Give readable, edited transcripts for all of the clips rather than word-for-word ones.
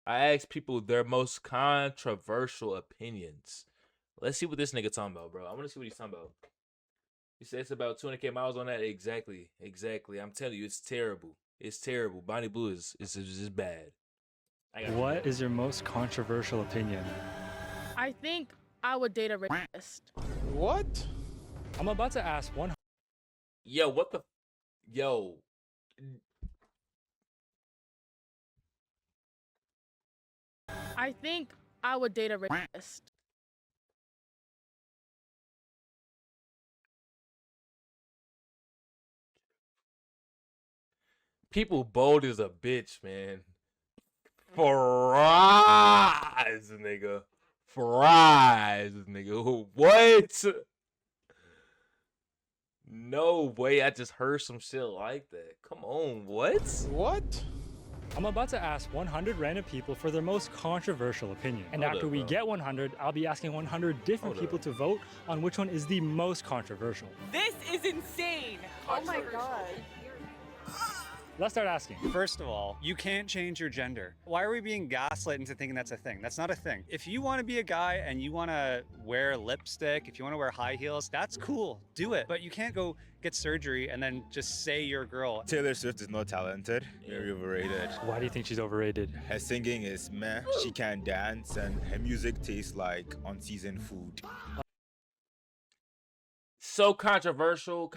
I asked people their most controversial opinions. Let's see what this nigga talking about, bro. I want to see what he's talking about. He said it's about 200K miles on that. Exactly. I'm telling you, it's terrible. It's terrible. Bonnie Blue is just bad. What is your most controversial opinion? I think I would date a rapist. What? I'm about to ask one. Yo, what the? Yo. I think I would date a rapist. People bold as a bitch, man. Fries, nigga. Fries, nigga. What? No way. I just heard some shit like that. Come on, what? What? I'm about to ask 100 random people for their most controversial opinion. And after we get 100, I'll be asking 100 different people to vote on which one is the most controversial. This is insane. Oh my god. Let's start asking. First of all, you can't change your gender. Why are we being gaslit into thinking that's a thing? That's not a thing. If you want to be a guy and you want to wear lipstick, if you want to wear high heels, that's cool. Do it. But you can't go get surgery and then just say you're a girl. Taylor Swift is not talented. Very overrated. Why do you think she's overrated? Her singing is meh. She can't dance, and her music tastes like unseasoned food. So controversial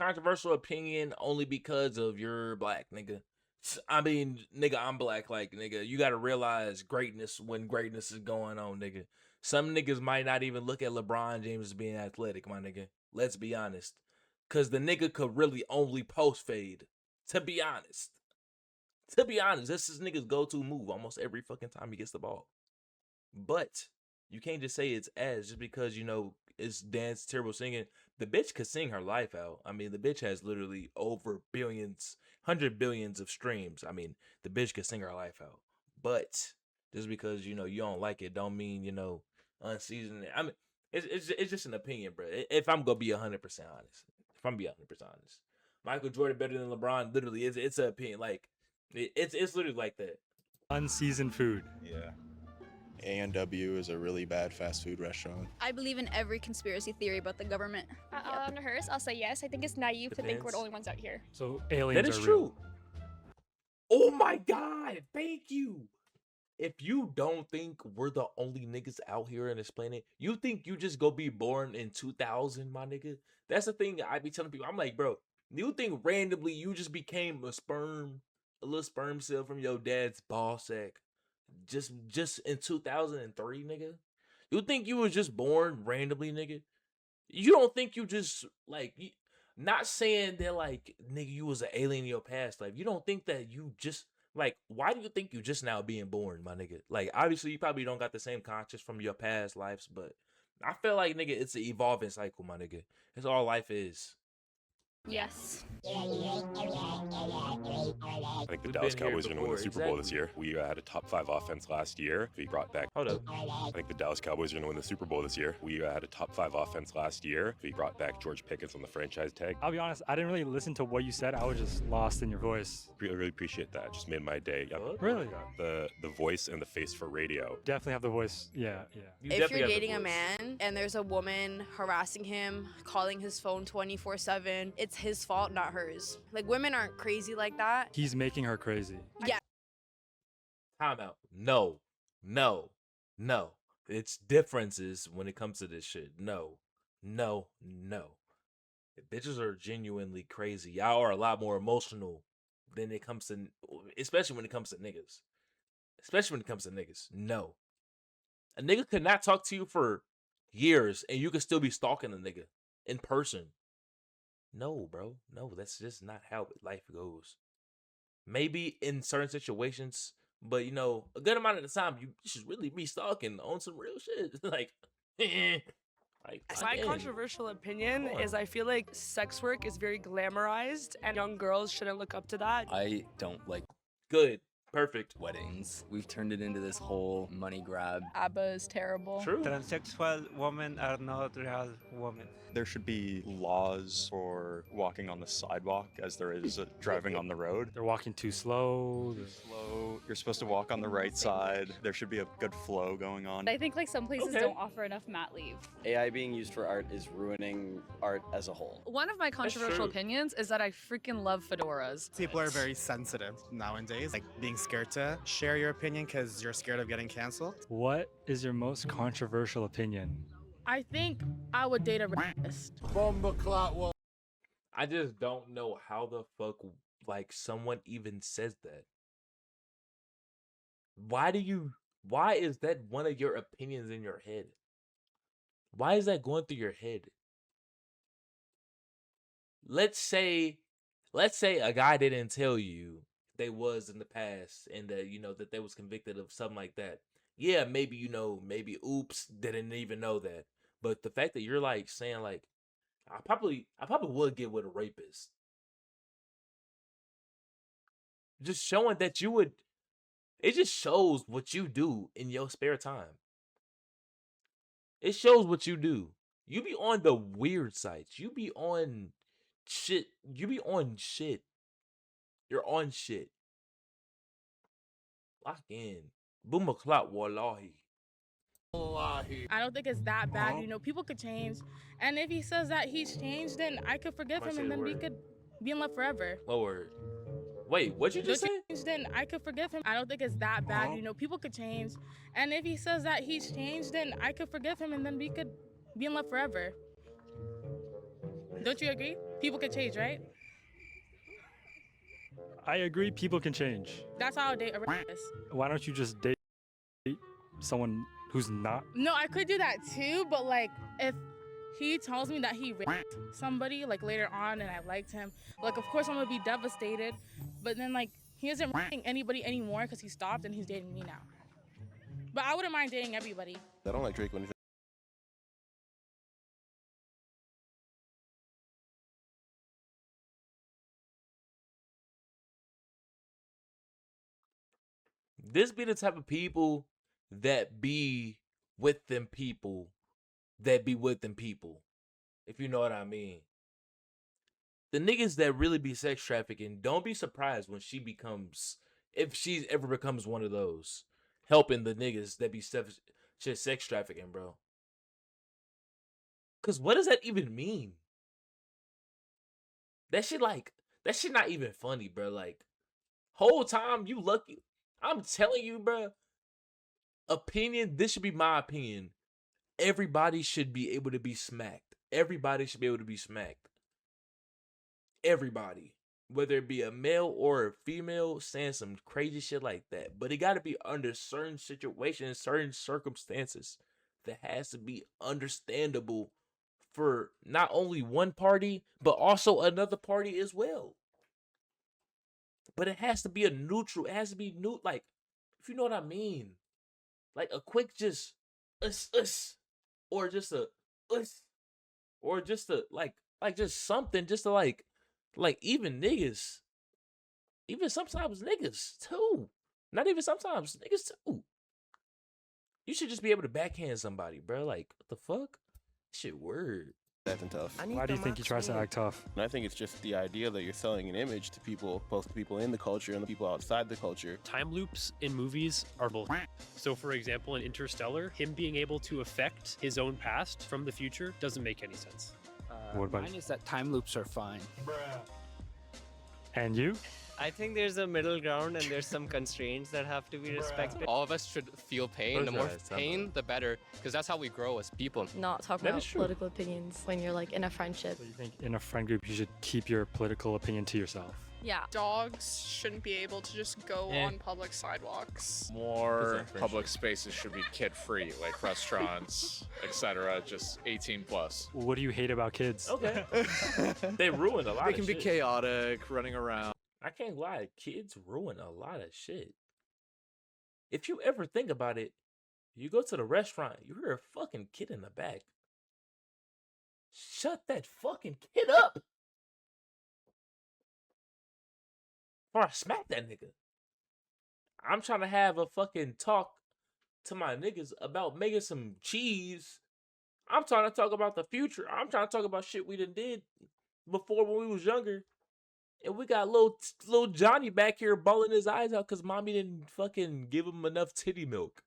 opinion only because of you're black, nigga. I mean, nigga, I'm black. Like, nigga, you gotta realize greatness when greatness is going on, nigga. Some niggas might not even look at LeBron James as being athletic, my nigga. Let's be honest. Cause the nigga could really only post fade. To be honest, this is nigga's go-to move almost every fucking time he gets the ball. But you can't just say it's ass just because, you know, it's dance, terrible singing. The bitch could sing her life out. I mean, the bitch has literally over billions, 100 billions of streams. I mean, the bitch could sing her life out. But just because, you know, you don't like it don't mean, you know, unseasoned. I mean, it's just an opinion, bro. If I'm going to be 100% honest. If I'm being 100% honest. Michael Jordan better than LeBron, literally, it's an opinion. Like, it's literally like that. Unseasoned food. Yeah. A&W is a really bad fast food restaurant. I believe in every conspiracy theory about the government. On hers, I'll say yes. I think it's naive to think we're the only ones out here. So aliens That is are true. real. Oh my God, thank you. If you don't think we're the only niggas out here on this planet, you think you just go be born in 2000, my nigga? That's the thing I be telling people. I'm like, bro, you think randomly you just became a little sperm cell from your dad's ball sack just in 2003, nigga? You think you was just born randomly, nigga? You don't think you just, like, not saying that, like, nigga, you was an alien in your past life. You don't think that you just, like, why do you think you just now being born, my nigga? Like, obviously, you probably don't got the same conscious from your past lives, but I feel like, nigga, it's an evolving cycle, my nigga. That's all life is. Yes. I think the Dallas Cowboys are going to win the Super Bowl this year. We had a top 5 offense last year. We brought back. Hold up. I think the Dallas Cowboys are going to win the Super Bowl this year. We had a top 5 offense last year. We brought back George Pickens on the franchise tag. I'll be honest, I didn't really listen to what you said. I was just lost in your voice. Really appreciate that. Just made my day. Really? The voice and the face for radio. Definitely have the voice. Yeah. If you're dating a man and there's a woman harassing him, calling his phone 24/7, it's his fault, not hers. Like, women aren't crazy like that. He's making her crazy. Yeah. Time out. No. It's differences when it comes to this shit. No. Bitches are genuinely crazy. Y'all are a lot more emotional than it comes to, especially when it comes to niggas. No. A nigga could not talk to you for years and you could still be stalking a nigga in person. No, bro. No, that's just not how life goes. Maybe in certain situations, but, you know, a good amount of the time, you should really be stalking on some real shit. Like, My controversial opinion is I feel like sex work is very glamorized and young girls shouldn't look up to that. I don't like. Good. Perfect. Weddings. We've turned it into this whole money grab. ABBA is terrible. True. Transsexual women are not real women. There should be laws for walking on the sidewalk as there is driving on the road. They're walking too slow. Slow. You're supposed to walk on the right side. There should be a good flow going on. I think like some places don't offer enough mat leave. AI being used for art is ruining art as a whole. One of my controversial opinions is that I freaking love fedoras. People are very sensitive nowadays, like being scared to share your opinion because you're scared of getting canceled. What is your most controversial opinion? I think I would date a rapist. I just don't know how the fuck like someone even says that. Why is that one of your opinions in your head? Why is that going through your head? Let's say a guy didn't tell you they was in the past and that that they was convicted of something like that. Yeah, maybe maybe oops, didn't even know that. But the fact that you're like saying like I probably would get with a rapist. Just showing that you would, it just shows what you do in your spare time. It shows what you do. You be on the weird sites. You be on shit. You're on shit. Lock in. Boom clock wallahi. I don't think it's that bad. People could change. And if he says that he's changed, then I could forgive him and then we could be in love forever. What word? Wait, what'd you just say? Then I could forgive him. I don't think it's that bad. People could change. And if he says that he's changed, then I could forgive him and then we could be in love forever. Don't you agree? People could change, right? I agree, people can change. That's how I date a rapist. Why don't you just date someone who's not? No, I could do that too, but like if he tells me that he raped somebody like later on and I liked him, like of course I'm gonna be devastated. But then like he isn't raping anybody anymore because he stopped and he's dating me now. But I wouldn't mind dating everybody. I don't like Drake when he's This be the type of people that be with them people that be with them people. If you know what I mean. The niggas that really be sex trafficking, don't be surprised when if she ever becomes one of those, helping the niggas that be sex trafficking, bro. Cause what does that even mean? That shit not even funny, bro. Like, whole time you lucky. I'm telling you, bro. This should be my opinion. Everybody should be able to be smacked. Everybody should be able to be smacked. Everybody. Whether it be a male or a female saying some crazy shit like that. But it got to be under certain situations, certain circumstances that has to be understandable for not only one party, but also another party as well. But it has to be a neutral. It has to be like, if you know what I mean. Like a quick just or just a or just a like just something just to like even niggas. Even sometimes niggas too. Not even sometimes niggas too. You should just be able to backhand somebody, bro. Like, what the fuck? Shit word. acting tough. Why do you think he tries to act tough? And I think it's just the idea that you're selling an image to people, both the people in the culture and the people outside the culture. Time loops in movies are bull. So for example, in Interstellar, him being able to affect his own past from the future doesn't make any sense. What about mine is that time loops are fine. And you? I think there's a middle ground and there's some constraints that have to be respected. All of us should feel pain. The more pain, the better, because that's how we grow as people. Not talk about political opinions when you're like in a friendship. So you think in a friend group you should keep your political opinion to yourself? Yeah. Dogs shouldn't be able to just go on public sidewalks. More public spaces should be kid-free, like restaurants, etc. Just 18 plus. What do you hate about kids? Okay. They ruin a lot of shit. They can be chaotic, running around. I can't lie, kids ruin a lot of shit. If you ever think about it, you go to the restaurant, you hear a fucking kid in the back. Shut that fucking kid up! Or I smack that nigga. I'm trying to have a fucking talk to my niggas about making some cheese. I'm trying to talk about the future. I'm trying to talk about shit we done did before when we was younger. And we got little Johnny back here bawling his eyes out because mommy didn't fucking give him enough titty milk.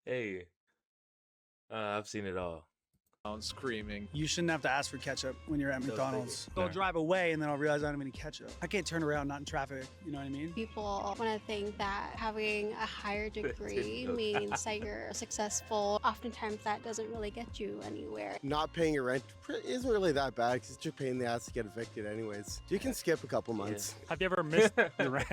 Hey, I've seen it all. Screaming. You shouldn't have to ask for ketchup when you're at McDonald's. I'll drive away and then I'll realize I don't have any ketchup. I can't turn around not in traffic. You know what I mean? People want to think that having a higher degree means that you're successful. Oftentimes that doesn't really get you anywhere. Not paying your rent isn't really that bad because it's your pain in the ass to get evicted anyways. You can skip a couple months. Have you ever missed your rent?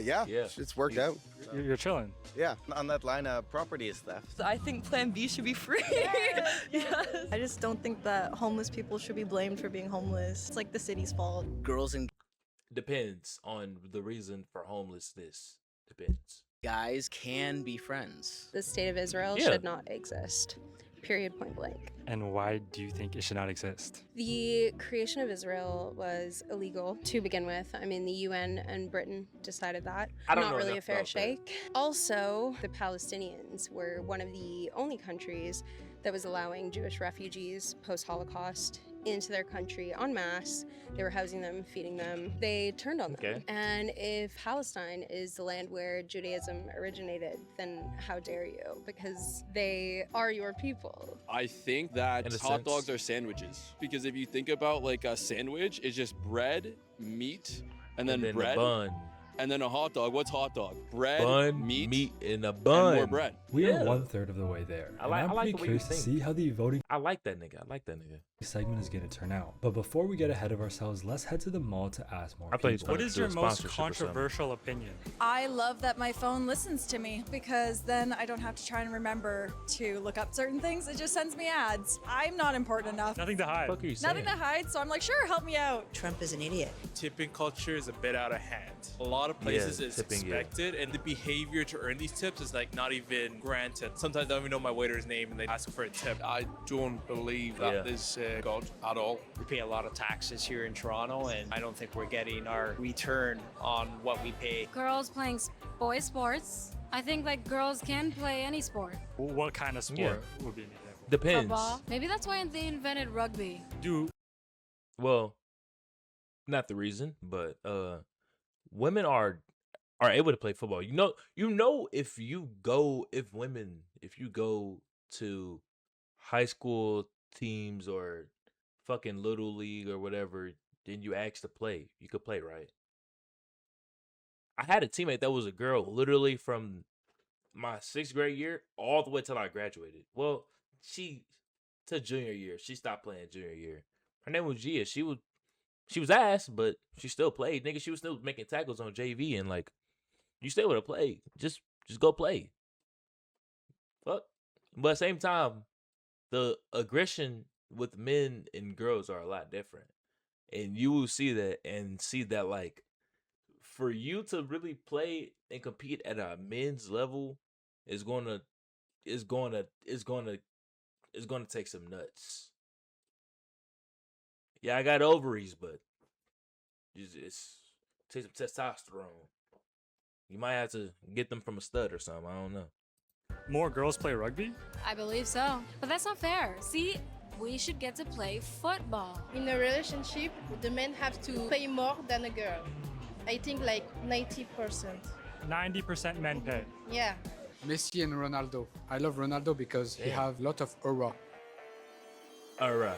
Yeah, it's worked out. You're chilling. Yeah. On that line, property is theft. I think Plan B should be free. Yes. I just don't think that homeless people should be blamed for being homeless. It's like the city's fault. Girls and depends on the reason for homelessness. Depends. Guys can be friends. The state of Israel should not exist. Period, point blank. And why do you think it should not exist? The creation of Israel was illegal to begin with. I mean, the UN and Britain decided that. I don't Not know really a enough fair about that. shake. Also, the Palestinians were one of the only countries that was allowing Jewish refugees post-Holocaust into their country en masse. They were housing them, feeding them. They turned on them. Okay. And if Palestine is the land where Judaism originated, then how dare you? Because they are your people. I think that In a hot sense. dogs are sandwiches. Because if you think about like a sandwich, it's just bread, meat, and then a bread. bun. And then a hot dog. What's hot dog? Bread, Bun, meat, in a bun. and more bread. We are 1/3 of the way there. I like- and I'm I like pretty the way you curious to think. see how the voting I like that nigga. I like that nigga. segment is going to turn out. But before we get ahead of ourselves, let's head to the mall to ask more I thought he was people. What is your most controversial opinion? I love that my phone listens to me because then I don't have to try and remember to look up certain things. It just sends me ads. I'm not important enough. Nothing to hide. What are you Nothing to hide, so I'm like, sure, help me out. Trump is an idiot. Tipping culture is a bit out of hand. A lot of places Yeah, it's tipping, yeah. expected, and the behavior to earn these tips is like not even granted. Sometimes I don't even know my waiter's name, and they ask for a tip. I don't believe that is God at all. We pay a lot of taxes here in Toronto, and I don't think we're getting our return on what we pay. Girls playing boy sports. I think like girls can play any sport. What kind of sport would be an example? Depends. Football. Maybe that's why they invented rugby. Well, not the reason, but women are able to play football. You know if you go to high school teams or fucking little league or whatever, then you ask to play. You could play, right? I had a teammate that was a girl literally from my 6th grade year all the way till I graduated. Well, to junior year. She stopped playing junior year. Her name was Gia. She was ass, but she still played. Nigga, she was still making tackles on JV, and like, you still would have played. Just go play. Fuck. But at the same time, the aggression with men and girls are a lot different. And you will see that like, for you to really play and compete at a men's level is gonna take some nuts. Yeah, I got ovaries, but it's take some testosterone. You might have to get them from a stud or something. I don't know. More girls play rugby? I believe so. But that's not fair. See, we should get to play football. In a relationship, the men have to pay more than a girl. I think like 90%. 90% men pay. Yeah. Messi and Ronaldo. I love Ronaldo because he have a lot of aura. Alright.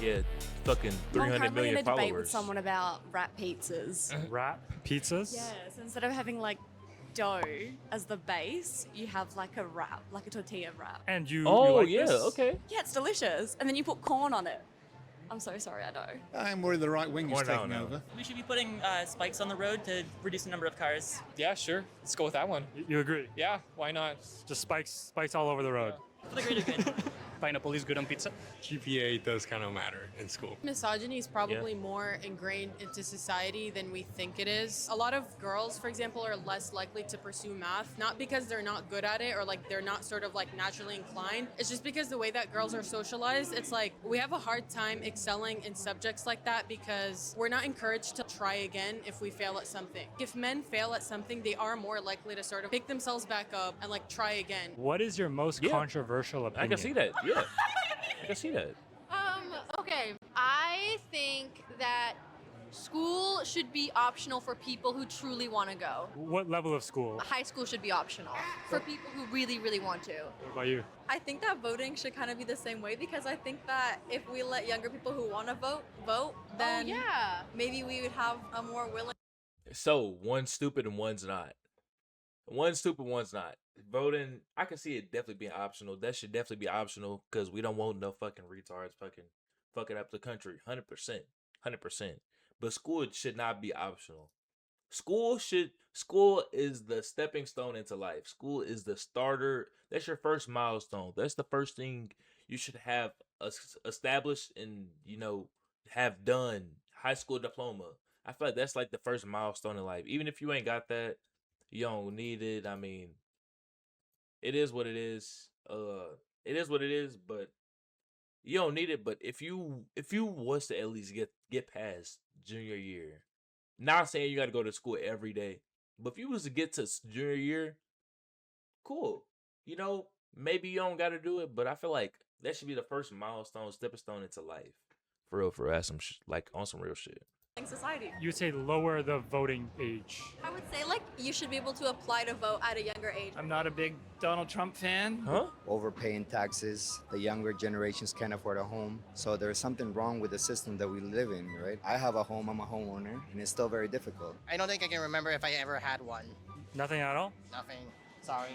Yeah, fucking 300 million in a debate with followers. someone about wrap pizzas. Wrap pizzas? Yes, instead of having like dough as the base, you have like a wrap, like a tortilla wrap. And you Oh, like yeah, this? okay. Yeah, it's delicious. And then you put corn on it. I'm so sorry, I know. I'm worried the right wing is taking over. We should be putting spikes on the road to reduce the number of cars. Yeah, sure. Let's go with that one. You agree? Yeah, why not? Just spikes all over the road. For the greater good. pineapple is good on pizza. GPA does kind of matter in school. Misogyny is probably more ingrained into society than we think it is. A lot of girls, for example, are less likely to pursue math, not because they're not good at it or like they're not sort of like naturally inclined. It's just because the way that girls are socialized, it's like we have a hard time excelling in subjects like that because we're not encouraged to try again if we fail at something. If men fail at something, they are more likely to sort of pick themselves back up and like try again. What is your most controversial opinion? I can see that. Yeah, I can see that. Okay, I think that school should be optional for people who truly want to go. What level of school? High school should be optional for people who really, really want to. What about you? I think that voting should kind of be the same way because I think that if we let younger people who want to vote, then maybe we would have a more willing. So one's stupid and one's not. One's stupid, one's not. Voting, I can see it definitely being optional. That should definitely be optional because we don't want no fucking retards fucking up the country. 100%. 100%. But school should not be optional. School is the stepping stone into life. School is the starter. That's your first milestone. That's the first thing you should have established and, have done. High school diploma. I feel like that's like the first milestone in life. Even if you ain't got that, you don't need it. I mean, it is what it is. It is what it is, but you don't need it. But if you was to at least get past junior year, not saying you got to go to school every day, but if you was to get to junior year, cool. Maybe you don't got to do it, but I feel like that should be the first milestone, stepping stone into life. For real, that's some on some real shit. Society. You would say lower the voting age. I would say you should be able to apply to vote at a younger age. I'm not a big Donald Trump fan. Huh? Overpaying taxes. The younger generations can't afford a home. So there's something wrong with the system that we live in, right? I have a home, I'm a homeowner, and it's still very difficult. I don't think I can remember if I ever had one. Nothing at all? Nothing. Sorry.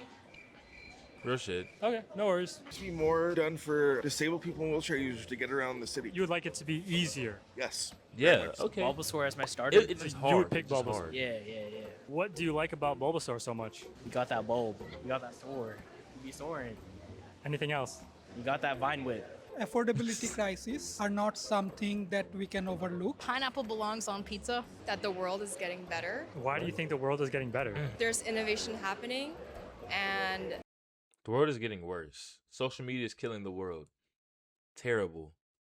Real shit. Okay, no worries. Should be more done for disabled people and wheelchair users to get around the city. You would like it to be easier? Yes. Yeah, okay. Bulbasaur as my starter. It's just hard. You would pick Bulbasaur. Yeah. What do you like about Bulbasaur so much? You got that bulb. You got that sword. You be soaring. Anything else? You got that vine whip. Affordability crises are not something that we can overlook. Pineapple belongs on pizza. That the world is getting better. Why do you think the world is getting better? There's innovation happening, and the world is getting worse. Social media is killing the world. Terrible.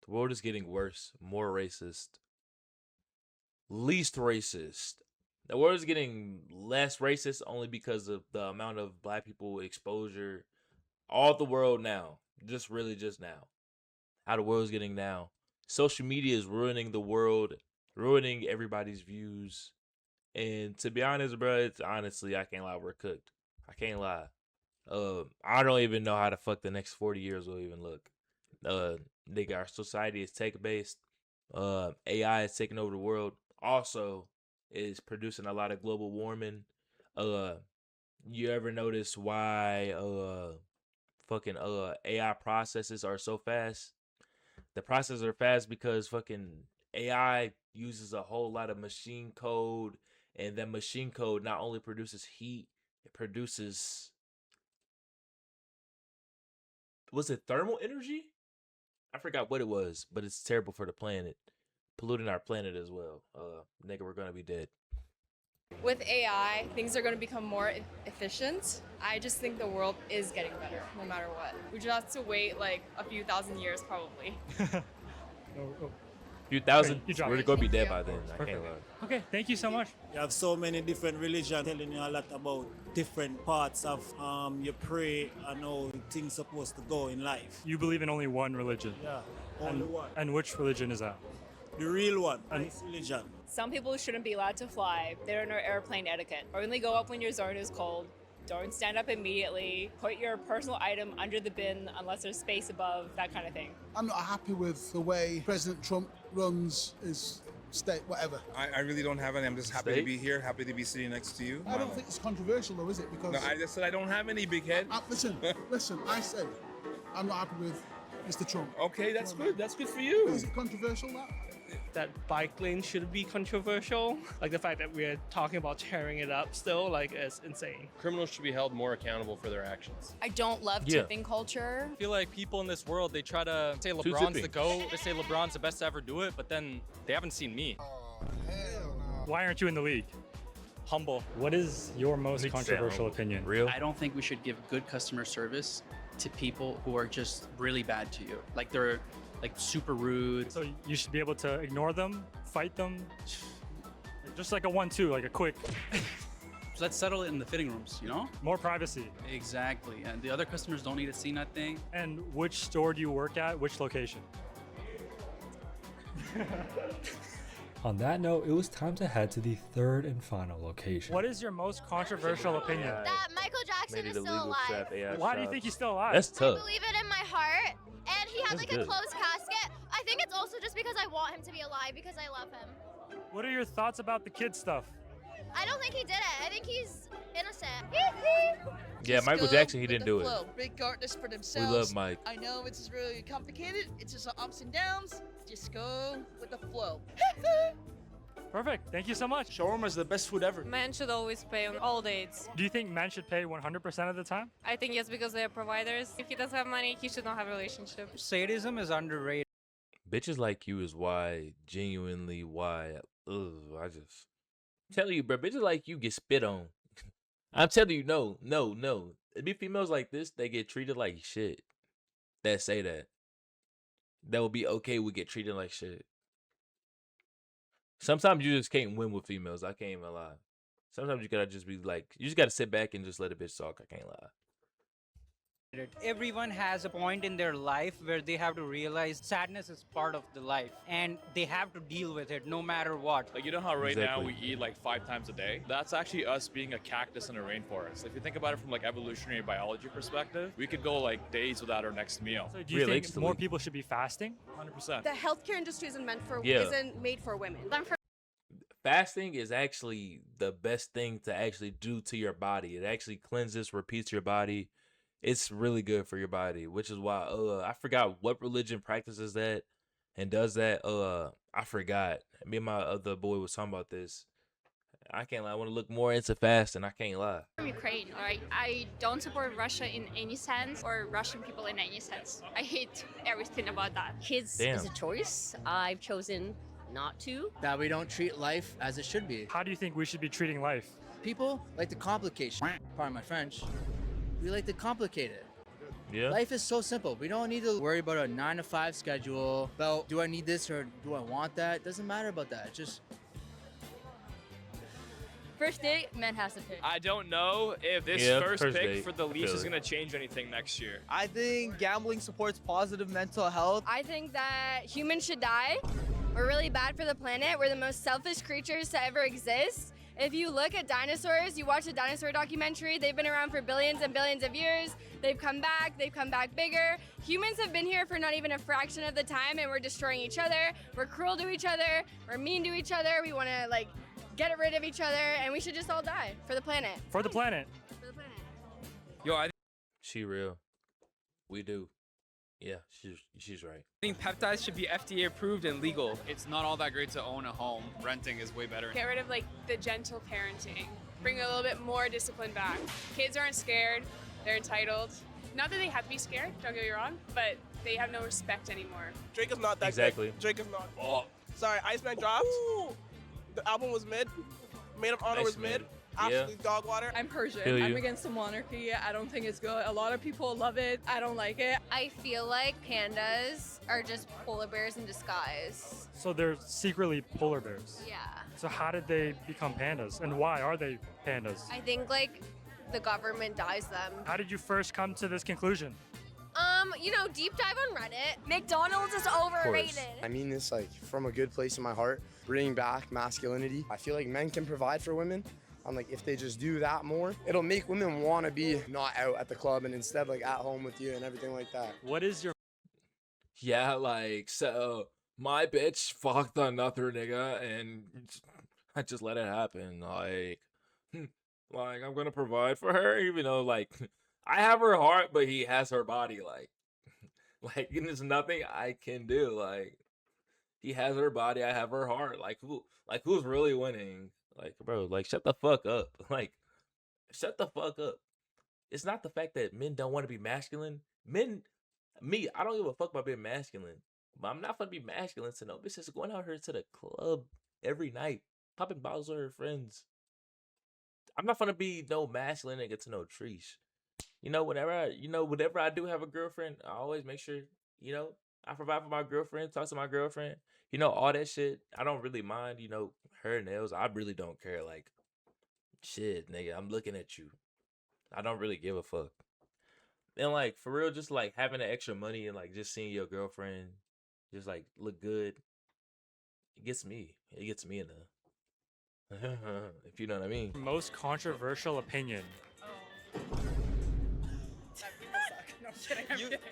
The world is getting worse, more racist, least racist. The world is getting less racist only because of the amount of black people exposure. All the world now. Just now. How the world is getting now. Social media is ruining the world, ruining everybody's views. And to be honest, bro, honestly, I can't lie, we're cooked. I can't lie. I don't even know how the fuck the next 40 years will even look. Nigga, our society is tech-based. AI is taking over the world. Also, is producing a lot of global warming. You ever notice why fucking AI processes are so fast? The processes are fast because fucking AI uses a whole lot of machine code, and that machine code not only produces heat, it produces, was it thermal energy? I forgot what it was, but it's terrible for the planet. Polluting our planet as well. Nigga, we're gonna be dead. with AI, things are going to become more efficient. I just think the world is getting better, no matter what. We just have to wait like a few thousand years, probably. Few thousand, you drop we're it. gonna be Thank dead you. by then. I can't lie. Okay, thank you so much. You have so many different religions telling you a lot about different parts of your prayer and how things supposed to go in life. You believe in only one religion? Yeah, only one. And which religion is that? The real one, nice religion. Some people shouldn't be allowed to fly. They don't know airplane etiquette. Only go up when your zone is cold. Don't stand up immediately. Put your personal item under the bin unless there's space above, that kind of thing. I'm not happy with the way President Trump runs his state, whatever. I really don't have any. I'm just happy to be here, happy to be sitting next to you. I don't think it's controversial though, is it? Because no, I just said I don't have any, big head. Listen, I said I'm not happy with Mr. Trump. Okay, that's good. That's good for you. Is it controversial that? That bike lane should be controversial. Like the fact that we're talking about tearing it up still, like, is insane. Criminals should be held more accountable for their actions. I don't love tipping culture. I feel like people in this world, they try to say Too LeBron's tipping. the GOAT. They say LeBron's the best to ever do it, but then they haven't seen me. Why aren't you in the league? Humble. What is your most League controversial sound opinion? Real? I don't think we should give good customer service to people who are just really bad to you. Like they're like super rude. So you should be able to ignore them, fight them, just like a 1-2, like a quick. So let's settle it in the fitting rooms, you know? More privacy. Exactly. And the other customers don't need to see nothing. And which store do you work at? Which location? On that note, it was time to head to the third and final location. What is your most controversial opinion? That Michael Jackson is still alive. Why do you think he's still alive? That's I tough. believe it in my heart. And he has That's like a good. closed casket. I think it's also just because I want him to be alive because I love him. What are your thoughts about the kid stuff? I don't think he did it. I think he's innocent. Yeah, Michael Jackson, he didn't do it. Big artists for We themselves. love Mike. I know it's really complicated. It's just ups and downs. Just go with the flow. Perfect. Thank you so much. Shawarma is the best food ever. Men should always pay on all dates. Do you think men should pay 100% of the time? I think yes, because they are providers. If he doesn't have money, he should not have a relationship. Sadism is underrated. Bitches like you is why, genuinely why. Ugh, I'm telling you, bro. Bitches like you get spit on. I'm telling you, no. It be females like this, they get treated like shit. That say that will be okay with get treated like shit. Sometimes you just can't win with females. I can't even lie. Sometimes you gotta just be like, you just gotta sit back and just let a bitch talk. I can't lie. Everyone has a point in their life where they have to realize sadness is part of the life and they have to deal with it no matter what. Like, you know how right Exactly. now we eat like 5 times a day? That's actually us being a cactus in a rainforest. If you think about it from like evolutionary biology perspective, we could go like days without our next meal. So do you think more people should be fasting? 100%. The healthcare industry isn't Yeah. isn't made for women. Fasting is actually the best thing to actually do to your body. It actually cleanses, repeats your body. It's really good for your body, which is why I forgot what religion practices that and does that. I forgot. Me and my other boy was talking about this. I can't lie. I want to look more into fasting. I can't lie. From Ukraine, right? I don't support Russia in any sense or Russian people in any sense. I hate everything about that. Kids is a choice. I've chosen not to. That we don't treat life as it should be. How do you think we should be treating life? People like to complicate shit. Pardon my French. We like to complicate it. Yeah. Life is so simple. We don't need to worry about a 9-to-5 schedule. About do I need this or do I want that? It doesn't matter about that. It's just First date, man has to pick. I don't know if this first pick date. for the I Leafs feel is it. going to change anything next year. I think gambling supports positive mental health. I think that humans should die. We're really bad for the planet. We're the most selfish creatures to ever exist. If you look at dinosaurs, you watch a dinosaur documentary, they've been around for billions and billions of years. They've come back bigger. Humans have been here for not even a fraction of the time, and we're destroying each other. We're cruel to each other. We're mean to each other. We want to like get rid of each other, and we should just all die for the planet. For the planet. For the planet. Yo, I She real. We do. Yeah, she's right. think peptides should be FDA approved and legal. It's not all that great to own a home. Renting is way better. Get rid of like the gentle parenting. Bring a little bit more discipline back. Kids aren't scared. They're entitled. Not that they have to be scared, don't get me wrong, but they have no respect anymore. Drake is not that Exactly. good. Drake is not. Oh. Sorry, Iceman dropped. The album was mid. Made of Honor was mid. Absolutely dog water. I'm Persian. Feel I'm you. against the monarchy. I don't think it's good. A lot of people love it. I don't like it. I feel like pandas are just polar bears in disguise. So they're secretly polar bears. Yeah. So how did they become pandas? And why are they pandas? I think like the government dyes them. How did you first come to this conclusion? Deep dive on Reddit. McDonald's is overrated. I mean this like from a good place in my heart, bringing back masculinity. I feel like men can provide for women. And like if they just do that more, it'll make women want to be not out at the club and instead like at home with you and everything like that. What is your Yeah, like, so my bitch fucked another nigga and I just let it happen. Like I'm gonna provide for her, even though like I have her heart, but he has her body. Like, and there's nothing I can do. Like, he has her body, I have her heart. Like, who's really winning? Like, bro, like, shut the fuck up. Like, shut the fuck up. It's not the fact that men don't want to be masculine. I don't give a fuck about being masculine. But I'm not gonna be masculine to no bitch that's going out here to the club every night, popping bottles with her friends. I'm not gonna be no masculine nigga to no Trish. Whenever I do have a girlfriend, I always make sure, I provide for my girlfriend, talk to my girlfriend, all that shit. I don't really mind, her nails. I really don't care. Like, shit, nigga, I'm looking at you. I don't really give a fuck. And like, for real, just like having the extra money and like just seeing your girlfriend just like look good, it gets me in the if you know what I mean. Most controversial opinion.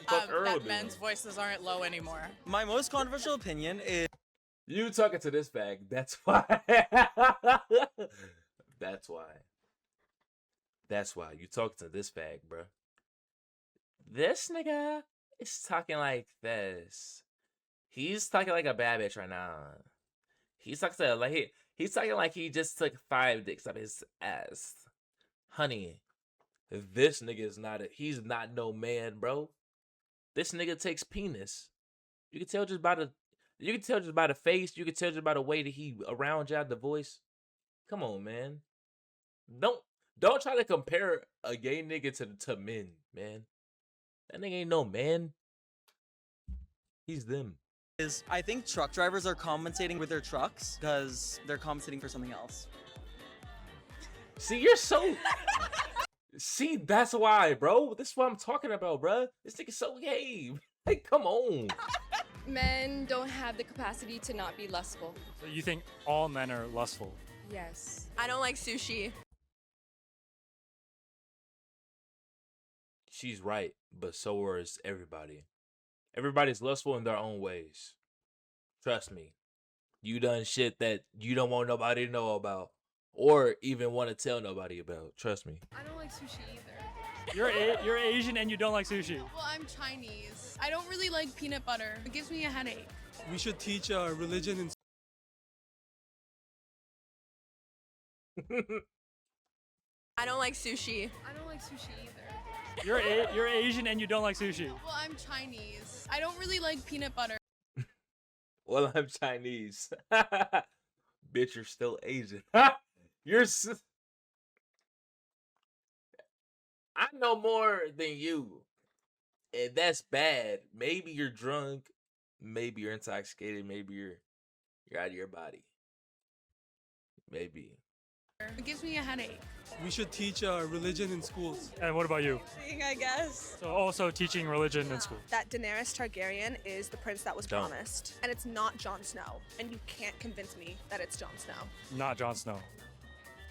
That men's voices aren't low anymore. My most controversial opinion is you talking to this bag. That's why. That's why you talking to this bag, bro. This nigga is talking like this. He's talking like a bad bitch right now. He's talking like he just took 5 dicks up his ass. Honey, this nigga he's not no man, bro. This nigga takes penis. You can tell just by the face, you can tell just by the way that he around y'all, the voice. Come on, man. Don't try to compare a gay nigga to men, man. That nigga ain't no man. He's them. I think truck drivers are compensating with their trucks because they're compensating for something else. See, you're so... See, that's why, bro. This is what I'm talking about, bro. This nigga's so gay. Like, come on. Men don't have the capacity to not be lustful. So you think all men are lustful? Yes. I don't like sushi. She's right, but so is everybody. Everybody's lustful in their own ways. Trust me. You done shit that you don't want nobody to know about or even want to tell nobody about. Trust me. I don't like sushi either. You're Asian and you don't like sushi. Well, I'm Chinese. I don't really like peanut butter. It gives me a headache. We should teach religion in I don't like sushi. I don't like sushi either. You're Asian and you don't like sushi. Well, I'm Chinese. I don't really like peanut butter. Well, I'm Chinese. Bitch, you're still Asian. I know more than you. And that's bad. Maybe you're drunk. Maybe you're intoxicated. Maybe you're out of your body. Maybe. It gives me a headache. We should teach religion in schools. And what about you? I guess. So also teaching religion in school. That Daenerys Targaryen is the prince that was promised. And it's not Jon Snow. And you can't convince me that it's Jon Snow. Not Jon Snow.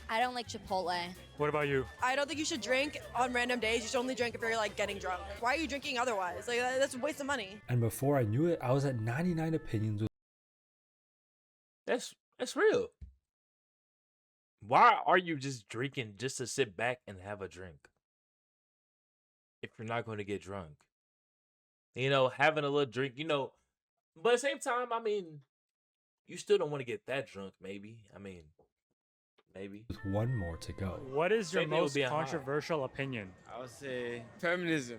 I don't like Chipotle. What about you? I don't think you should drink on random days. You should only drink if you're like getting drunk. Why are you drinking otherwise? Like that's a waste of money. And before I knew it, I was at 99 opinions with That's real. Why are you just drinking just to sit back and have a drink? If you're not going to get drunk. Having a little drink, but at the same time, I mean, you still don't want to get that drunk, maybe. Maybe. With one more to go. What is your most controversial opinion? I would say feminism.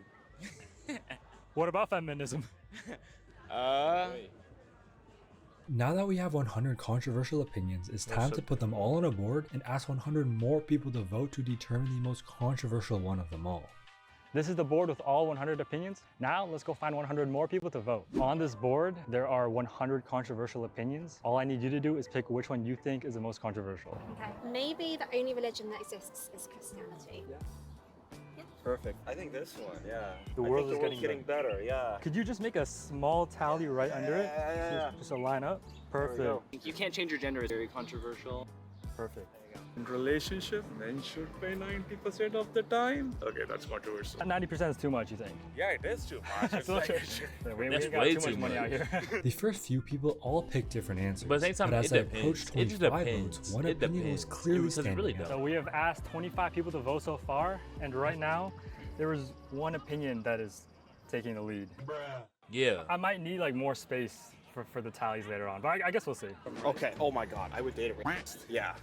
What about feminism? Now that we have 100 controversial opinions, it's time to put them all on a board and ask 100 more people to vote to determine the most controversial one of them all. This is the board with all 100 opinions. Now let's go find 100 more people to vote. On this board, there are 100 controversial opinions. All I need you to do is pick which one you think is the most controversial. Okay, maybe the only religion that exists is Christianity. Yeah. Perfect. I think this one, yeah. The world is getting better, yeah. Could you just make a small tally right under it? Yeah. Just a line up? Perfect. You can't change your gender is very controversial. Perfect. in relationship, men should pay 90% of the time. Okay, that's controversial. 90% is too much, you think? Yeah, it is too much. That's we got too much money out here. The first few people all picked different answers. But at the same time, as it I depends. approached 25 votes, one opinion was clearly standing out. So we have asked 25 people to vote so far, and right now, there is one opinion that is taking the lead. Yeah. I might need like more space for the tallies later on, but I guess we'll see. Okay. Oh my God, I would date a rapist. Yeah,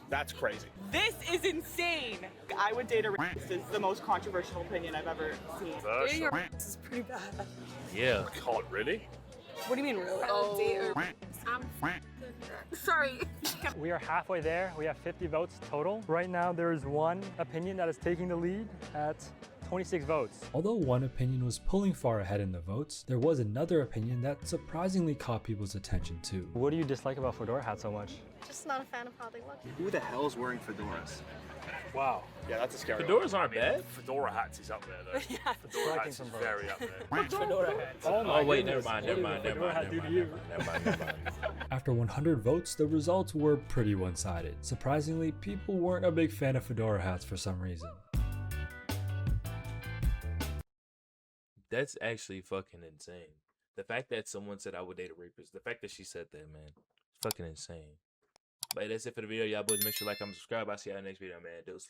that's crazy. This is insane. I would date a rapist. It's the most controversial opinion I've ever seen. Dating a rapist is pretty bad. Yeah. God, really? What do you mean, really? Oh. Sorry. We are halfway there. We have 50 votes total. Right now, there is one opinion that is taking the lead at 26 votes. Although one opinion was pulling far ahead in the votes, there was another opinion that surprisingly caught people's attention too. What do you dislike about fedora hats so much? Just not a fan of how they look. Who the hell is wearing fedoras? Wow. Yeah, that's a scary Fedoras aren't bad. Fedora hats is up there though. Yeah. Fedora hats is very up there. Fedora hats. Oh wait, never mind. After 100 votes, the results were pretty one-sided. Surprisingly, people weren't a big fan of fedora hats for some reason. That's actually fucking insane. The fact that someone said I would date a rapist, the fact that she said that, man, it's fucking insane. But that's it for the video, y'all boys. Make sure to like, comment, subscribe. I'll see y'all in the next video, man. Deuces.